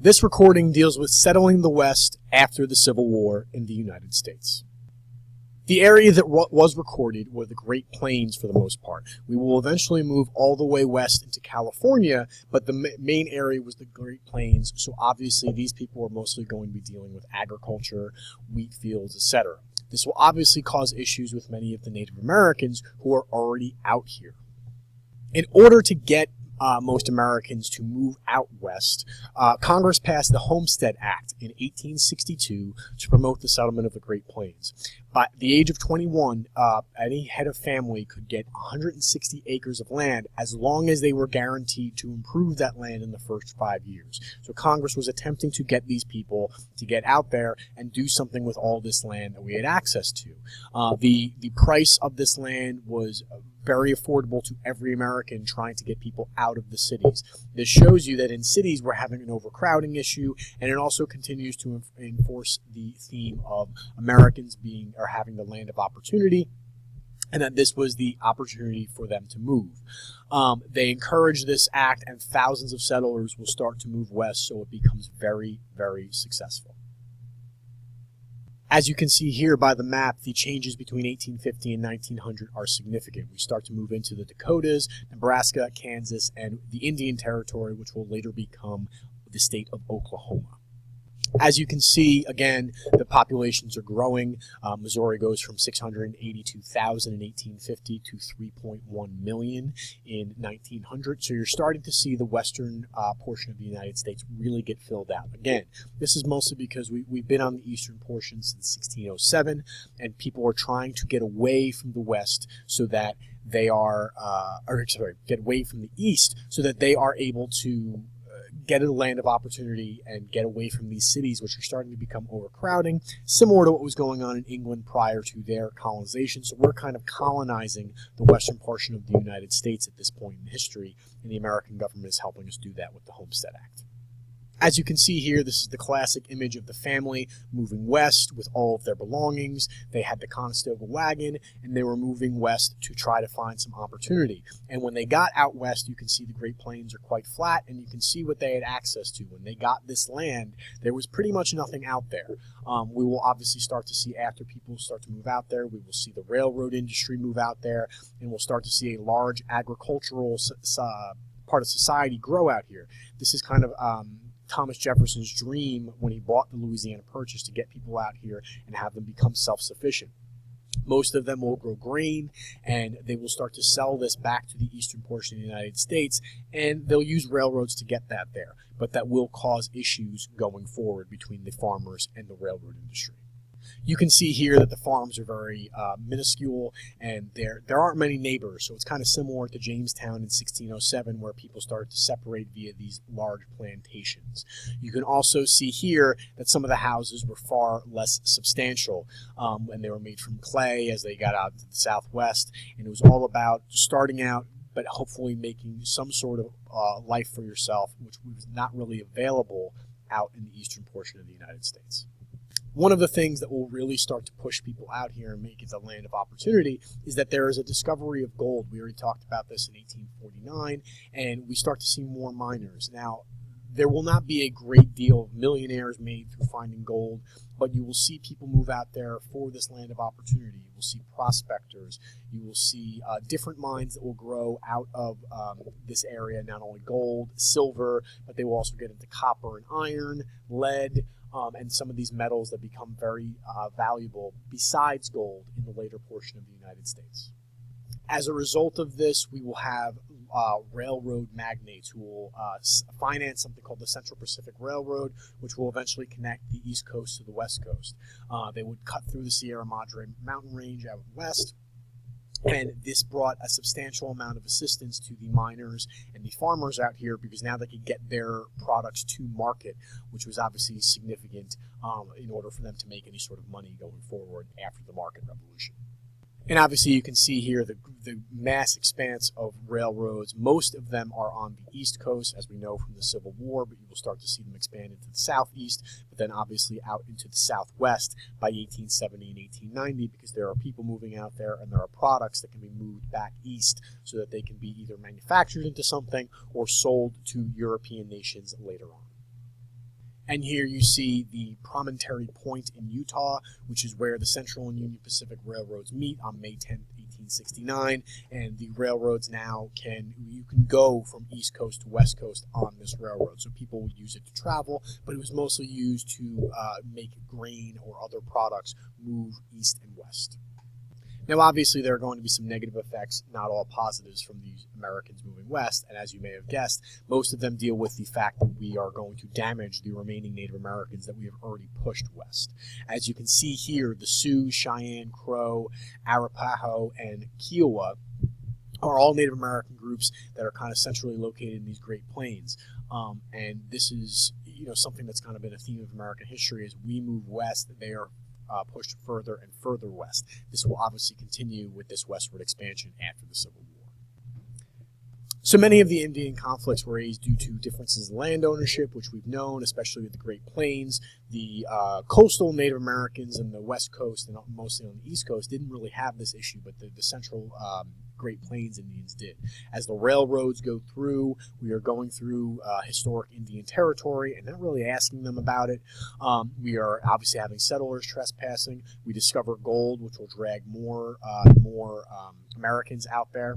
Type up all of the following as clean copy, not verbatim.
This recording deals with settling the West after the Civil War in the United States. The area that was recorded were the Great Plains for the most part. We will eventually move all the way west into California, but the main area was the Great Plains, so obviously these people were mostly going to be dealing with agriculture, wheat fields, etc. This will obviously cause issues with many of the Native Americans who are already out here. In order to get most Americans to move out west, Congress passed the Homestead Act in 1862 to promote the settlement of the Great Plains. By the age of 21, any head of family could get 160 acres of land as long as they were guaranteed to improve that land in the first 5 years. So Congress was attempting to get these people to get out there and do something with all this land that we had access to. The price of this land was very affordable to every American trying to get people out of the cities. This shows you that in cities we're having an overcrowding issue, and it also continues to enforce the theme of Americans being or having the land of opportunity, and that this was the opportunity for them to move. They encourage this act, and thousands of settlers will start to move west, so it becomes very, very successful. As you can see here by the map, the changes between 1850 and 1900 are significant. We start to move into the Dakotas, Nebraska, Kansas, and the Indian Territory, which will later become the state of Oklahoma. As you can see, again, the populations are growing. Missouri goes from 682,000 in 1850 to 3.1 million in 1900. So you're starting to see the western portion of the United States really get filled out. Again, this is mostly because we've been on the eastern portion since 1607, and people are trying to get away from the west so that they are, get away from the east so that they are able to get a land of opportunity and get away from these cities, which are starting to become overcrowding, similar to what was going on in England prior to their colonization. So we're kind of colonizing the western portion of the United States at this point in history, and the American government is helping us do that with the Homestead Act. As you can see here, this is the classic image of the family moving west with all of their belongings. They had the Conestoga wagon, and they were moving west to try to find some opportunity. And when they got out west, you can see the Great Plains are quite flat, and you can see what they had access to. When they got this land, there was pretty much nothing out there. We will obviously start to see, after people start to move out there, we will see the railroad industry move out there, and we'll start to see a large agricultural part of society grow out here. This is kind of Thomas Jefferson's dream when he bought the Louisiana Purchase, to get people out here and have them become self-sufficient. Most of them will grow grain, and they will start to sell this back to the eastern portion of the United States, and they'll use railroads to get that there. But that will cause issues going forward between the farmers and the railroad industry. You can see here that the farms are very minuscule, and there aren't many neighbors, so it's kind of similar to Jamestown in 1607, where people started to separate via these large plantations. You can also see here that some of the houses were far less substantial, and they were made from clay as they got out to the southwest, and it was all about starting out but hopefully making some sort of life for yourself, which was not really available out in the eastern portion of the United States. One of the things that will really start to push people out here and make it the land of opportunity is that there is a discovery of gold. We already talked about this in 1849, and we start to see more miners. Now, there will not be a great deal of millionaires made through finding gold, but you will see people move out there for this land of opportunity. You will see prospectors. You will see different mines that will grow out of this area, not only gold, silver, but they will also get into copper and iron, lead, and some of these metals that become very valuable besides gold in the later portion of the United States. As a result of this, we will have railroad magnates who will finance something called the Central Pacific Railroad, which will eventually connect the East Coast to the West Coast. They would cut through the Sierra Madre mountain range out west, and this brought a substantial amount of assistance to the miners and the farmers out here, because now they could get their products to market, which was obviously significant in order for them to make any sort of money going forward after the market revolution. And obviously you can see here the mass expanse of railroads. Most of them are on the East Coast, as we know from the Civil War, but you will start to see them expand into the Southeast, but then obviously out into the Southwest by 1870 and 1890, because there are people moving out there and there are products that can be moved back east so that they can be either manufactured into something or sold to European nations later on. And here you see the Promontory Point in Utah, which is where the Central and Union Pacific Railroads meet on May 10th, 1869. And the railroads now you can go from East Coast to West Coast on this railroad. So people would use it to travel, but it was mostly used to make grain or other products move east and west. Now, obviously, there are going to be some negative effects, not all positives, from these Americans moving west. And as you may have guessed, most of them deal with the fact that we are going to damage the remaining Native Americans that we have already pushed west. As you can see here, the Sioux, Cheyenne, Crow, Arapaho, and Kiowa are all Native American groups that are kind of centrally located in these Great Plains. And this is, something that's kind of been a theme of American history. As we move west, they are pushed further and further west. This will obviously continue with this westward expansion after the Civil War. So many of the Indian conflicts were raised due to differences in land ownership, which we've known, especially with the Great Plains. The coastal Native Americans in the West Coast and mostly on the East Coast didn't really have this issue, but the central Great Plains Indians did. As the railroads go through, we are going through historic Indian territory and not really asking them about it. We are obviously having settlers trespassing. We discover gold, which will drag more Americans out there.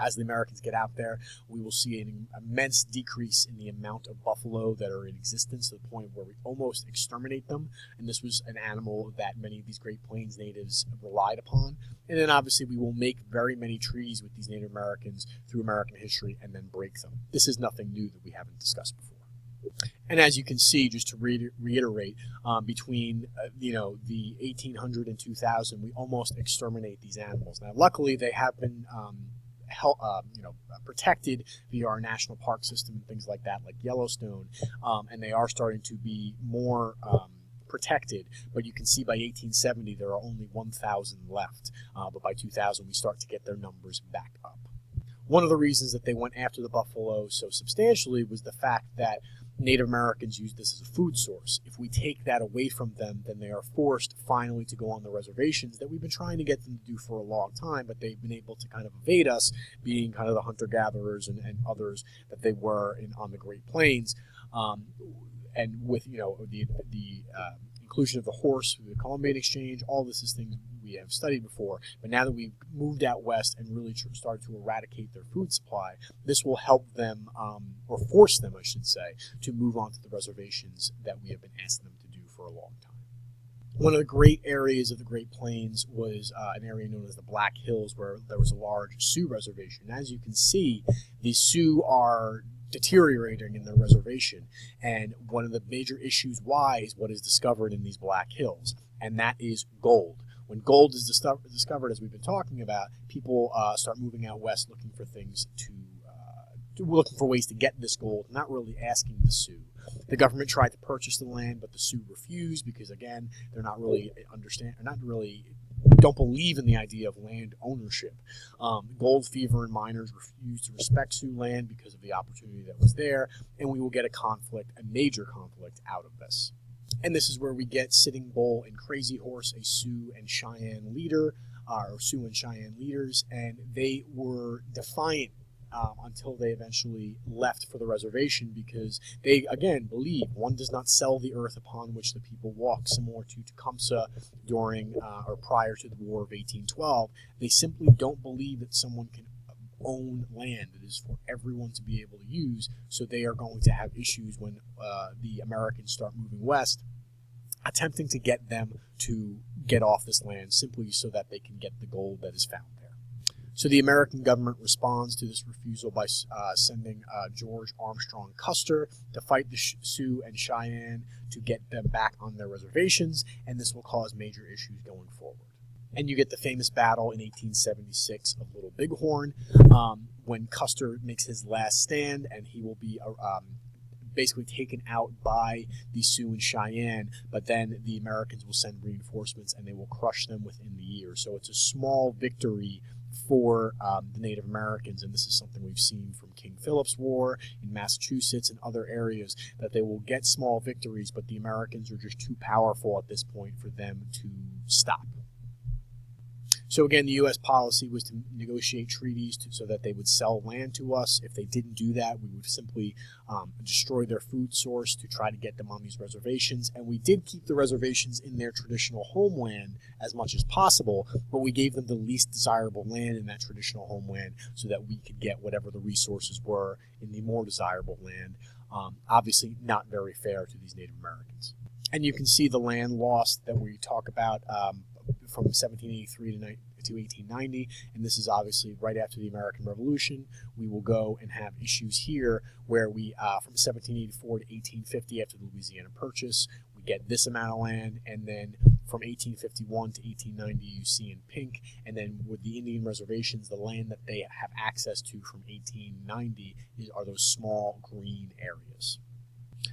As the Americans get out there, we will see an immense decrease in the amount of buffalo that are in existence, to the point where we almost exterminate them. And this was an animal that many of these Great Plains natives relied upon. And then obviously we will make very many treaties with these Native Americans through American history and then break them. This is nothing new that we haven't discussed before. And as you can see, just to reiterate, between the 1800 and 2000, we almost exterminate these animals. Now, luckily, they have been protected via our national park system and things like that, like Yellowstone, and they are starting to be more protected. But you can see by 1870 there are only 1,000 left, but by 2000 we start to get their numbers back up. One of the reasons that they went after the buffalo so substantially was the fact that Native Americans use this as a food source. If we take that away from them, then they are forced finally to go on the reservations that we've been trying to get them to do for a long time, but they've been able to kind of evade us, being kind of the hunter-gatherers and others that they were on the Great Plains. And with the inclusion of the horse, the Columbian Exchange, all this is things we have studied before. But now that we've moved out west and really started to eradicate their food supply, this will help them, or force them, I should say, to move on to the reservations that we have been asking them to do for a long time. One of the great areas of the Great Plains was an area known as the Black Hills, where there was a large Sioux reservation. As you can see, the Sioux are deteriorating in their reservation, and one of the major issues why is what is discovered in these Black Hills, and that is gold. When gold is discovered, as we've been talking about, people start moving out west looking for things looking for ways to get this gold, not really asking the Sioux. The government tried to purchase the land, but the Sioux refused because, again, they're not really don't believe in the idea of land ownership. Gold fever and miners refused to respect Sioux land because of the opportunity that was there, and we will get a major conflict out of this. And this is where we get Sitting Bull and Crazy Horse, a Sioux and Cheyenne leader, or Sioux and Cheyenne leaders, and they were defiant until they eventually left for the reservation, because they, again, believe one does not sell the earth upon which the people walk, similar to Tecumseh during or prior to the War of 1812. They simply don't believe that someone can own land that is for everyone to be able to use, so they are going to have issues when the Americans start moving west, attempting to get them to get off this land simply so that they can get the gold that is found there. So the American government responds to this refusal by sending George Armstrong Custer to fight the Sioux and Cheyenne to get them back on their reservations, and this will cause major issues going forward. And you get the famous battle in 1876 of Little Bighorn, when Custer makes his last stand, and he will be basically taken out by the Sioux and Cheyenne, but then the Americans will send reinforcements and they will crush them within the year. So it's a small victory for the Native Americans, and this is something we've seen from King Philip's War in Massachusetts and other areas, that they will get small victories, but the Americans are just too powerful at this point for them to stop. So again, the U.S. policy was to negotiate treaties so that they would sell land to us. If they didn't do that, we would simply destroy their food source to try to get them on these reservations. And we did keep the reservations in their traditional homeland as much as possible, but we gave them the least desirable land in that traditional homeland so that we could get whatever the resources were in the more desirable land. Obviously not very fair to these Native Americans. And you can see the land loss that we talk about from 1783 to 1890, and this is obviously right after the American Revolution. We will go and have issues here where we, from 1784 to 1850, after the Louisiana Purchase, we get this amount of land, and then from 1851 to 1890, you see in pink, and then with the Indian reservations, the land that they have access to from 1890 are those small green areas.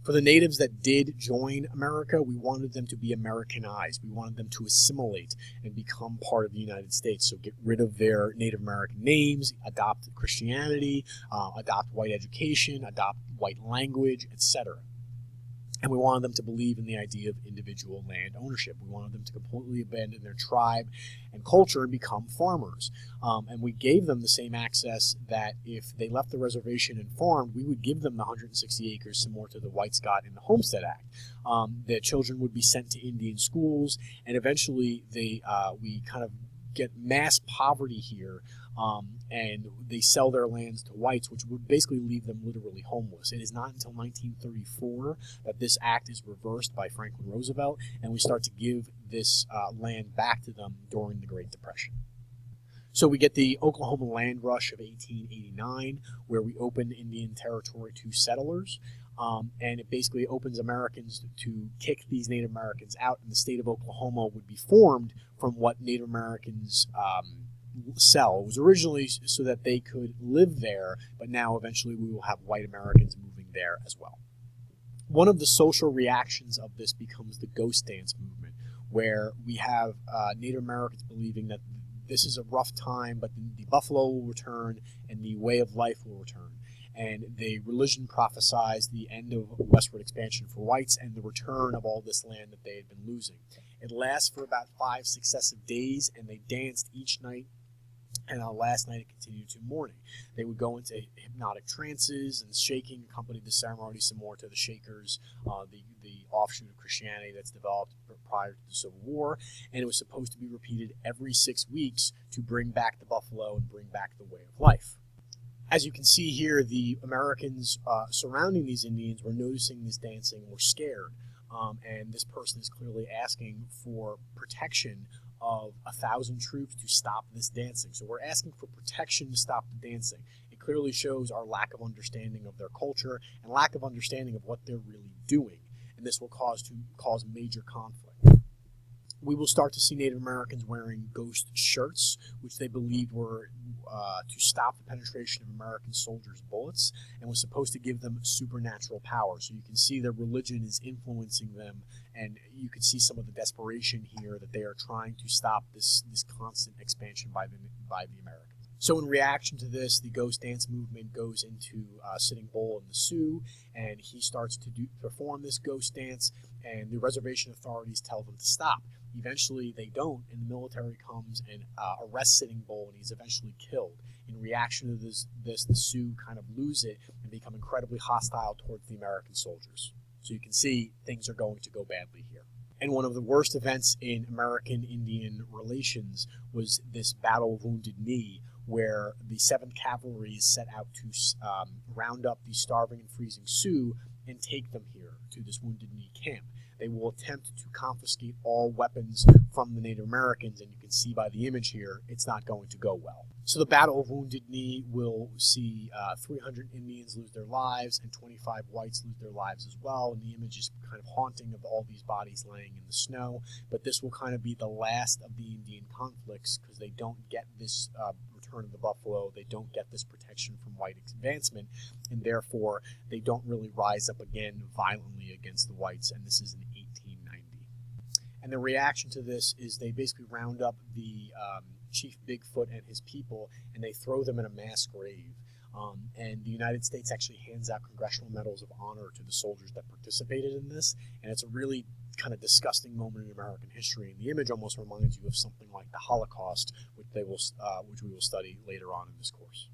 For the natives that did join America, we wanted them to be Americanized. We wanted them to assimilate and become part of the United States. So get rid of their Native American names, adopt Christianity, adopt white education, adopt white language, etc. And we wanted them to believe in the idea of individual land ownership. We wanted them to completely abandon their tribe and culture and become farmers. And we gave them the same access that if they left the reservation and farmed, we would give them the 160 acres similar to the whites got in the Homestead Act. Their children would be sent to Indian schools, and eventually we kind of get mass poverty here, and they sell their lands to whites, which would basically leave them literally homeless. It is not until 1934 that this act is reversed by Franklin Roosevelt, and we start to give this land back to them during the Great Depression. So we get the Oklahoma Land Rush of 1889, where we open Indian Territory to settlers. And it basically opens Americans to kick these Native Americans out, and the state of Oklahoma would be formed from what Native Americans sell. It was originally so that they could live there, but now eventually we will have white Americans moving there as well. One of the social reactions of this becomes the ghost dance movement, where we have Native Americans believing that this is a rough time, but the buffalo will return and the way of life will return. And the religion prophesies the end of westward expansion for whites and the return of all this land that they had been losing. It lasts for about 5 successive days, and they danced each night, and on the last night it continued to morning. They would go into hypnotic trances, and shaking accompanied the ceremony similar to the Shakers, the offshoot of Christianity that's developed prior to the Civil War, and it was supposed to be repeated every 6 weeks to bring back the buffalo and bring back the way of life. As you can see here, the Americans surrounding these Indians were noticing this dancing and were scared. And this person is clearly asking for protection of 1,000 troops to stop this dancing. So we're asking for protection to stop the dancing. It clearly shows our lack of understanding of their culture and lack of understanding of what they're really doing. And this will cause major conflict. We will start to see Native Americans wearing ghost shirts, which they believed were to stop the penetration of American soldiers' bullets, and was supposed to give them supernatural power. So you can see that religion is influencing them, and you can see some of the desperation here that they are trying to stop this constant expansion by the Americans. So in reaction to this, the ghost dance movement goes into Sitting Bull and the Sioux, and he starts to perform this ghost dance, and the reservation authorities tell them to stop. Eventually they don't, and the military comes and arrests Sitting Bull, and he's eventually killed. In reaction to this, the Sioux kind of lose it and become incredibly hostile towards the American soldiers. So you can see things are going to go badly here. And one of the worst events in American-Indian relations was this Battle of Wounded Knee, where the 7th Cavalry is set out to round up the starving and freezing Sioux and take them here to this Wounded Knee camp. They will attempt to confiscate all weapons from the Native Americans, and you can see by the image here, it's not going to go well. So the Battle of Wounded Knee will see 300 Indians lose their lives and 25 whites lose their lives as well, and the image is kind of haunting of all these bodies laying in the snow. But this will kind of be the last of the Indian conflicts, because they don't get this return of the buffalo, they don't get this protection from white advancement, and therefore they don't really rise up again violently against the whites, and this is in 1890. And the reaction to this is they basically round up the Chief Bigfoot and his people, and they throw them in a mass grave. And the United States actually hands out Congressional Medals of Honor to the soldiers that participated in this, and it's a really kind of disgusting moment in American history, and the image almost reminds you of something like the Holocaust, which we will study later on in this course.